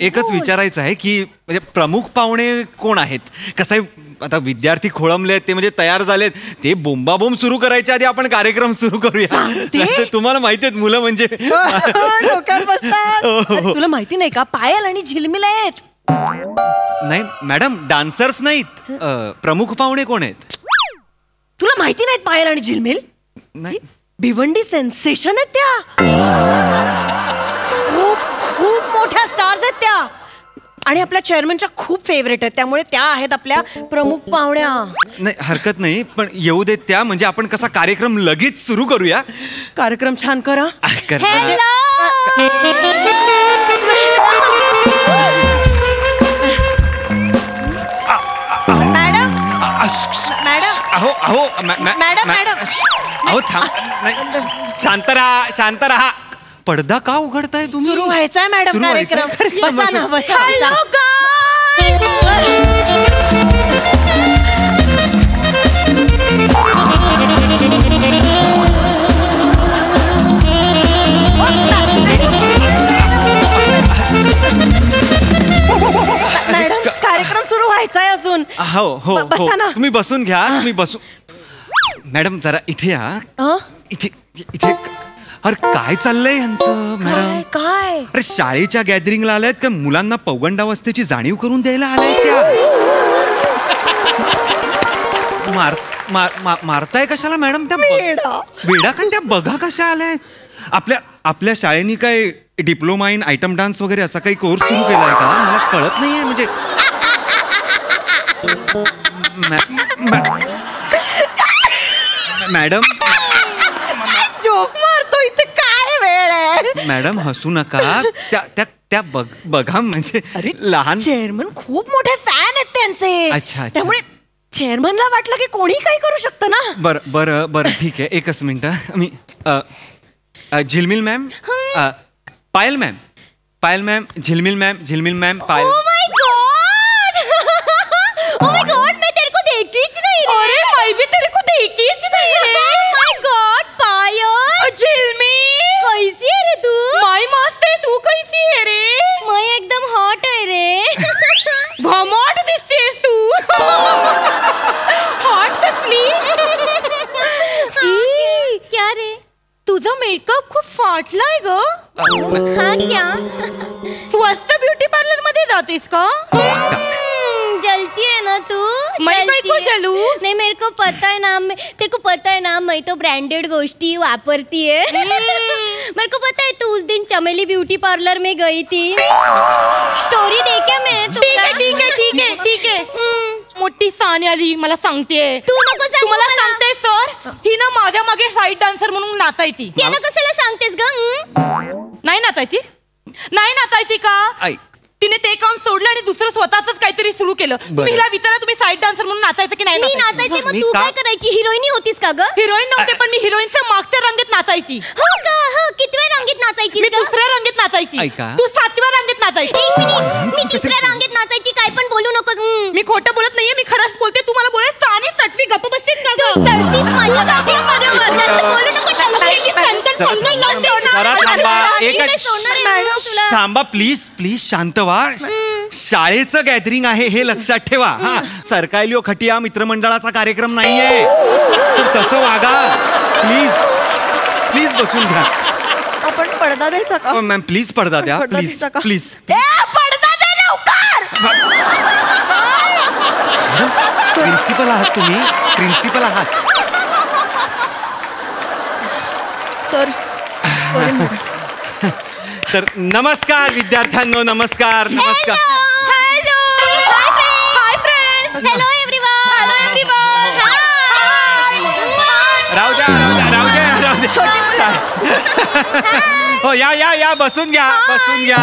एकच विचारायचं आहे की म्हणजे प्रमुख पाहुणे कोण आहेत? कसं आहे आता विद्यार्थी खोळंबले आहेत ते, म्हणजे तयार झालेत ते, बोंबाबोंब सुरू करायच्या आधी आपण कार्यक्रम सुरू करूया. तुम्हाला माहिती आहेत मुलं म्हणजे डोक्यावर बसतात. तुला माहिती नाही का पायल आणि झिलमिल आहेत? नाही मॅडम डान्सर्स नाहीत. प्रमुख पाहुणे कोण आहेत? तुला माहिती नाहीत पायल आणि झिलमिल? नाही. भिवंडी सेन्सेशन आहेत त्या. खूप खूप मोठ्या स्टार्स आहेत त्या आणि आपल्या चेअरमनच्या खूप फेवरेट आहेत, त्यामुळे त्या आहेत आपल्या प्रमुख पाहुण्या. नाही हरकत नाही, पण येऊ देत त्या, म्हणजे आपण कसा कार्यक्रम लगेच सुरू करूया. कार्यक्रम छान करा. मॅडम अहो थांब, शांत राहा. पडदा का उघडताय तुम्ही? सुरू व्हायचाय मॅडम कार्यक्रम. बसा ना, बसा. मॅडम कार्यक्रम सुरू व्हायचाय अजून. हो बसा ना. तुम्ही बसून घ्या. मॅडम जरा इथे या. इथे अरे काय चाललंय यांचं मॅडम? काय? अरे शाळेच्या गॅदरिंगला आल्यात का मुलांना पौगंडावस्थेची जाणीव करून द्यायला आल्यात त्या? मारताय कशाला मॅडम त्या? वेडा का त्या? बघा कशा आल्यात. आपल्या शाळेनी काय डिप्लोमा इन आयटम डान्स वगैरे असा काही कोर्स सुरू केलाय का? मला कळत नाहीये. म्हणजे मॅडम जोक मारतो इथे, काय वेळ आहे? मॅडम हसू नका. त्या बघा म्हणजे लहान चेअरमन खूप मोठे फॅन आहेत त्यांचे. अच्छा. त्यामुळे चेअरमनला वाटलं की कोणी काही करू शकतं ना. बरं ठीक आहे. एकच मिनिट. मी झिलमिल मॅम, पायल मॅम, झिलमिल ma'am, Payal. Oh my God, मैं तेरे को देखी ही नहीं रे. अरे मैं भी तेरे को देखी ही नहीं रे. Oh my God, पायल. झिलमिल कैसी है रे तू? मैं मस्त है, तू कैसी है रे? मैं एकदम हॉट है रे. घमोट दिसतेस तू. हॉट कसली? क्या रे? तुझा मेकअप खूप फाटलाय ग. हाँ क्या? स्वस्त ब्युटी पार्लर मध्ये जातेस का? जलती है ना तू? मैं क्यों जलूं? नहीं मेरे को पता है ना, तेरे को पता है ना मैं तो ब्रांडेड गोष्टी वापरती है. मेरे को पता है तू उस दिन चमेली ब्यूटी पार्लर में गई थी. स्टोरी देखा मैं. ठीक है. मोठी सानी आली मला सांगते. तू नको सांगू. तुम्हाला सांगते सर, ही ना माझ्या मागे साईड डान्सर म्हणून नाचायची. त्याला कशाला सांगतेस ग? नाही नाचायची का? तिने ते काम सोडलं आणि दुसरं स्वतःच काहीतरी सुरू केलं. तुम्ही हिला विचारा, तुम्ही साईड डान्सर म्हणून नाचायचं की नाही? मी नाचायचे. मग तू काय करायची? हिरोईनी होतीस का ग? हिरोईन नव्हते, पण मी हिरोईनच्या मागच्या रंगीत नाचायची. हो का? हो. कितव्या रांगेत नाचायची? मी दुसऱ्या रंगीत नाचायची. तू 7व्या रंगीत नाचायची. एक मिनिट, मी तिसऱ्या रांगेत नाचायची. काय पण बोलू नकोस. मी खोटं बोलत नाहीये, मी खरंच बोलते. तू मला बोलायला सानी सटवी गप्प बसतेस का ग? सळतीस माझ्या जास्त बोलू नको. थांबा प्लीज शांत व्हा. शाळेचं गॅदरिंग आहे हे लक्षात ठेवा. हा सरकायलिओ खटिया मित्रमंडळाचा कार्यक्रम नाहीये, तर तसं वागा. प्लीज बसून घ्या. आपण पडदा द्यायचा का? मॅम प्लीज पडदा द्या. प्लीज पडदा दे लवकर. प्रिन्सिपल आहात तुम्ही, प्रिन्सिपल आहात. सॉरी. तर नमस्कार विद्यार्थ्यांनो, नमस्कार. Hello hi friends. Hello everyone. राहू द्या. हो या या या बसून घ्या बसून घ्या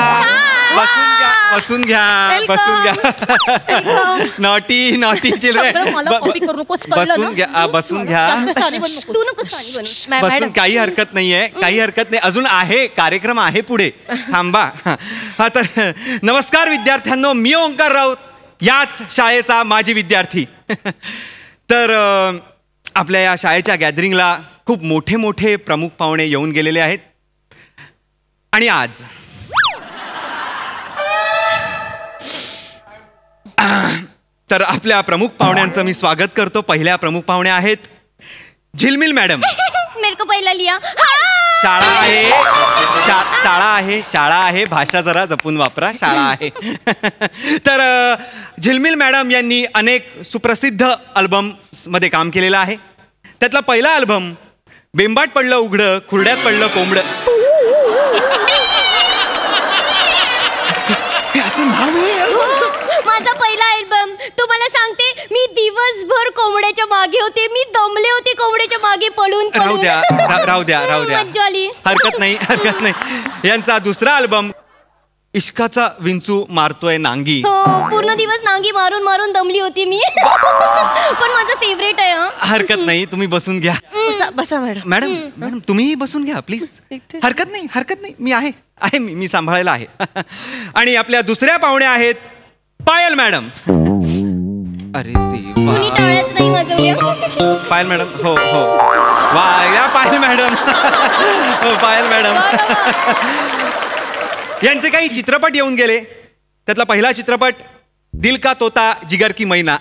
बसून घ्या बसून घ्या बसून घ्या नॉटी नॉटी चिल्ड्रन बसून घ्या बसून घ्या तू नको बसून काही हरकत नाहीये काही हरकत नाही अजून आहे कार्यक्रम आहे पुढे थांबा हा तर नमस्कार विद्यार्थ्यांनो मी ओंकार राऊत याच शाळेचा माजी विद्यार्थी तर आपल्या या शाळेच्या गॅदरिंगला खूप मोठे मोठे प्रमुख पाहुणे येऊन गेलेले आहेत आणि आज तर आपल्या प्रमुख पाहुण्यांचं मी स्वागत करतो पहिल्या प्रमुख पाहुण्या आहेत झिलमिल मॅडम मेरे को पहिला लिया शाळा आहे शाळा आहे भाषा जरा जपून वापरा शाळा आहे तर झिलमिल मॅडम यांनी अनेक सुप्रसिद्ध अल्बम्स मध्ये काम केलेलं आहे त्यातला पहिला अल्बम बेंबाट पडलं उघडं खुर्ड्यात पडलं कोंबडं असं नाव आहे माझा पहिला अल्बम तुम्हाला सांगते मी दिवसभर कोंबड्याच्या मागे होते मी दमले होते कोंबड्याच्या मागे पळून राहू द्या राहू द्या राहू द्या मज्जा आली हरकत नाही यांचा दुसरा अल्बम इश्काचा विंचू मारतोय नांगी हो पूर्ण दिवस नांगी मारून मारून दमली होती मी पण माझा फेवरेट आहे हरकत नाही तुम्ही बसून घ्या बसा मॅडम मॅडम मॅडम तुम्ही बसून घ्या प्लीज हरकत नाही मी आहे मी सांभाळायला आहे आणि आपल्या दुसऱ्या पाहुण्या आहेत पायल मॅडम अरे कुणी टाळ्याच नाही वाजवल्या पायल मॅडम हो हो वा या पायल मॅडम हो पायल मॅडम यांचे काही चित्रपट येऊन गेले त्यातला पहिला चित्रपट दिल का तोता जिगर की मैना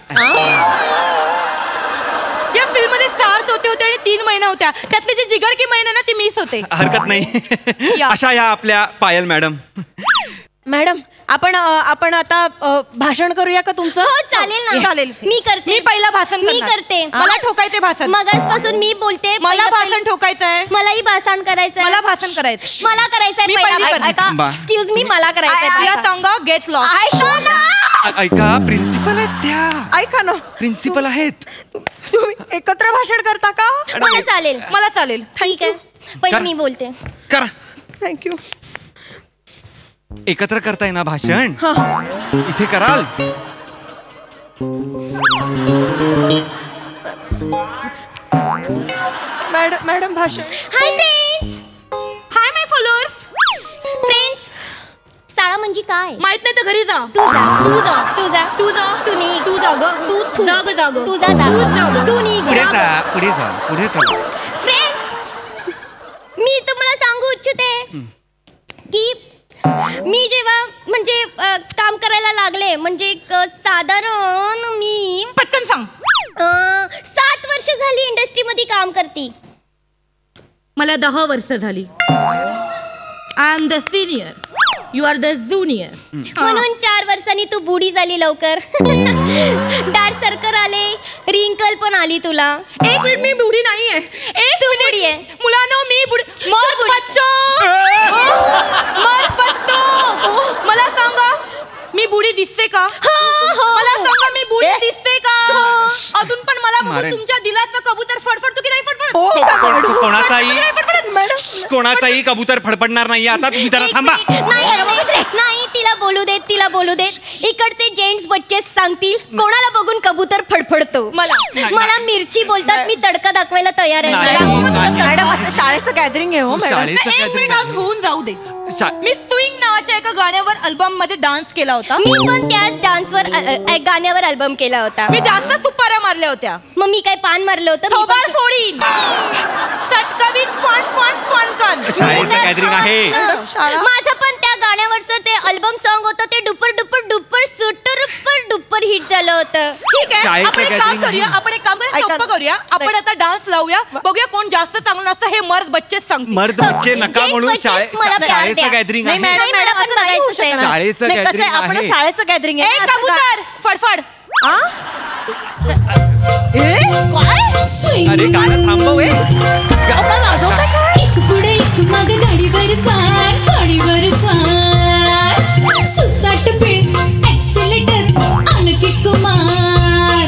या फिल्म मध्ये 4 तोते होते आणि 3 महिना होत्या त्यातले जे जिगर की महिना ना ती मिस होते हरकत नाही अशा ह्या आपल्या पायल मॅडम मॅडम आपण आता भाषण करूया का तुमचं हो चालेल ना चालेल मी करते मी पहिला भाषण मी करणार. करते मला ठोकायचे भाषण मगासपासून मी बोलते मला भाषण ठोकायचं आहे मलाही भाषण करायचं मला भाषण करायचं मला करायचंय मी पहिली करणार. बा. एक्सक्यूज मी मला करायचंय या सॉन्ग गेट लॉस्ट ऐका प्रिन्सिपल आहेत त्या ऐका ना प्रिन्सिपल आहेत तुम्ही एकत्र भाषण करता का मला चालेल मला चालेल ठीक आहे पहिले कर. मी बोलते करा थँक्यू एकत्र करताय ना भाषण इथे कराल मॅडम भाषण hi friends hi my followers friends शाळा म्हणजे काय माहित नाही तर घरी जा तू जा तू जा तू जा तू जा तू निघ तू जा ग तू जाग जाग तू जा तू निघ पुढे जा पुढे चला फ्रेंड्स मी तुम्हाला सांगू इच्छिते की मी जेव्हा म्हणजे काम करायला लागले म्हणजे साधारण मी पटकन सांग 7 वर्ष झाली इंडस्ट्रीमध्ये काम करते मला 10 वर्ष झाली I am the senior you are the junior म्हणून 4 वर्षांनी तू बुडी झाली लवकर डार्क सर्कल आले रिंकल पण आली तुला एक मिनिट मी बुडी नाहीये एक तू बुडी आहे मुलांनो मी बुडी मर बच्चो मला सांगा मी बुडी दिसते का मला सांगा मी बुडी दिसते का अजून पण मला बघून तुमच्या दिलाचं कबूतर फडफडतो की नाही फडफड कोणाचाही कबूतर फडफडणार नाही आता तुम्ही जरा थांबा नाही तिला बोलू देत इकडचे जेंट्स बच्चे सांगतील कोणाला बघून कबूतर फडफडतो मला मिरची बोलतात मी तडका दाखवायला तयार आहे मॅडम असं शाळेचं गॅदरिंग आहे हो मॅडम एक मिनिट आज होऊन जाऊ दे मी स्विंग नावाच्या एका गाण्यावर अल्बम मध्ये डान्स केला होता मी पण त्याच डान्सवर गाण्यावर अल्बम केला होता मी जास्त सुपाऱ्या मारल्या होत्या मग मी काय पान मारलं होतं थोबाड फोडीन सटकवीत फन फन फन कन शाळेचं गॅदरिंग आहे माझं पण त्या गाण्यावरचं ते अल्बम सॉन्ग होतं ते duper duper duper super duper hit झालं होतं ठीक आहे आपण एक काम करूया सोपं करूया आपण आता डान्स लावूया बघूया कोण जास्त चांगलं नसतं हे मर्द बच्चेच सांगतील मर्द बच्चे नका म्हणून शाळेचं गॅदरिंग आहे शाळेचं गॅदरिंग आपण आहे शाळेचं गॅदरिंग आहे कबूतर फडफड अरे गाणं थांबव एक पुढे एक माग गाडीवर स्वार सुसाट पीळ ऍक्सिलेटर आणखी कुमार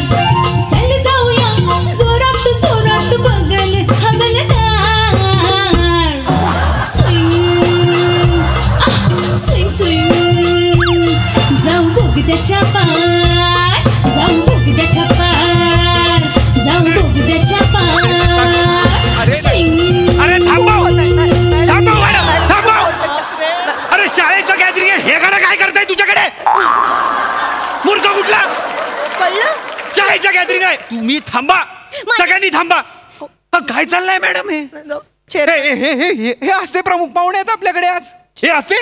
चल जाऊया जोरात बघल हवलदार बोगद्याच्या पार, जाऊ बोगद्याच्या पार, जाऊ बोगद्याच्या पार. अरे थांबव मॅडम, थांबव. अरे शाळेचं गॅदरिंग आहे, हे गाणं काय करताय तुझ्याकडे? मूर्ख कुठला? कळलं? शाळेचं गॅदरिंग आहे, तुम्ही थांबा, सगळ्यांनी थांबा. काय चाललंय मॅडम हे असे प्रमुख पाहुणे आहेत आपल्याकडे आज? हे असे?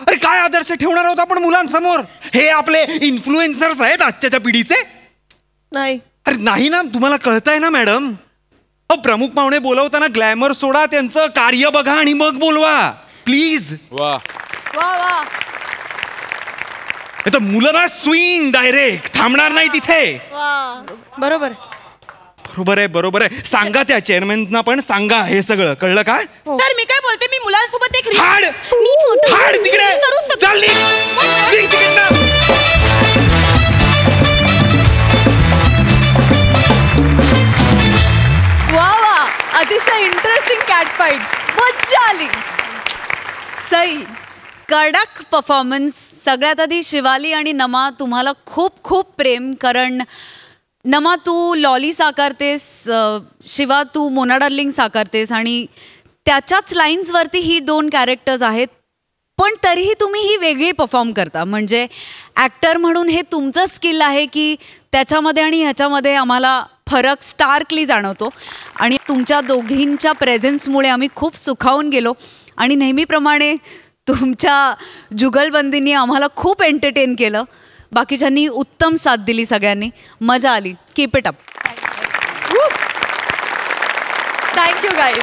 अरे काय आदर्श ठेवणार आहोत आपण मुलांसमोर? हे आपले इन्फ्लुएन्सर्स आहेत आजच्या पिढीचे? नाही. अरे नाही ना, तुम्हाला कळतंय ना मॅडम? प्रमुख पाहुणे बोलवताना ग्लॅमर सोडा, त्यांचं कार्य बघा आणि मग बोलवा प्लीज. वा वा वा. मुलं ना स्विंग डायरेक्ट थांबणार नाही तिथे. बरोबर बरोबर आहे. सांगा त्या चेअरमॅनना पण सांगा हे सगळं, कळलं का? सर मी काय बोलते, मी मुलांसोबत एक हाड तिकडे चल निघ तिकडनं. वा वा, अतिशय इंटरेस्टिंग कॅट फाईट्स, मज्जा आली. सई, कडक परफॉर्मन्स. सगळ्यात आधी शिवाली आणि नमा तुम्हाला खूप खूप प्रेम. कारण नमा तू लॉली साकारतेस, शिवा तू मोना डार्लिंग साकारतेस आणि त्याच्याच लाईन्सवरती ही 2 कॅरेक्टर्स आहेत. पण तरीही तुम्ही ही वेगळी परफॉर्म करता. म्हणजे ॲक्टर म्हणून हे तुमचं स्किल आहे की त्याच्यामध्ये आणि ह्याच्यामध्ये आम्हाला फरक स्टार्कली जाणवतो. आणि तुमच्या दोघींच्या प्रेझेन्समुळे आम्ही खूप सुखावून गेलो. आणि नेहमीप्रमाणे तुमच्या जुगलबंदींनी आम्हाला खूप एंटरटेन केलं. बाकीच्यांनी उत्तम साथ दिली, सगळ्यांनी मजा आली. Keep it up. Thank you guys.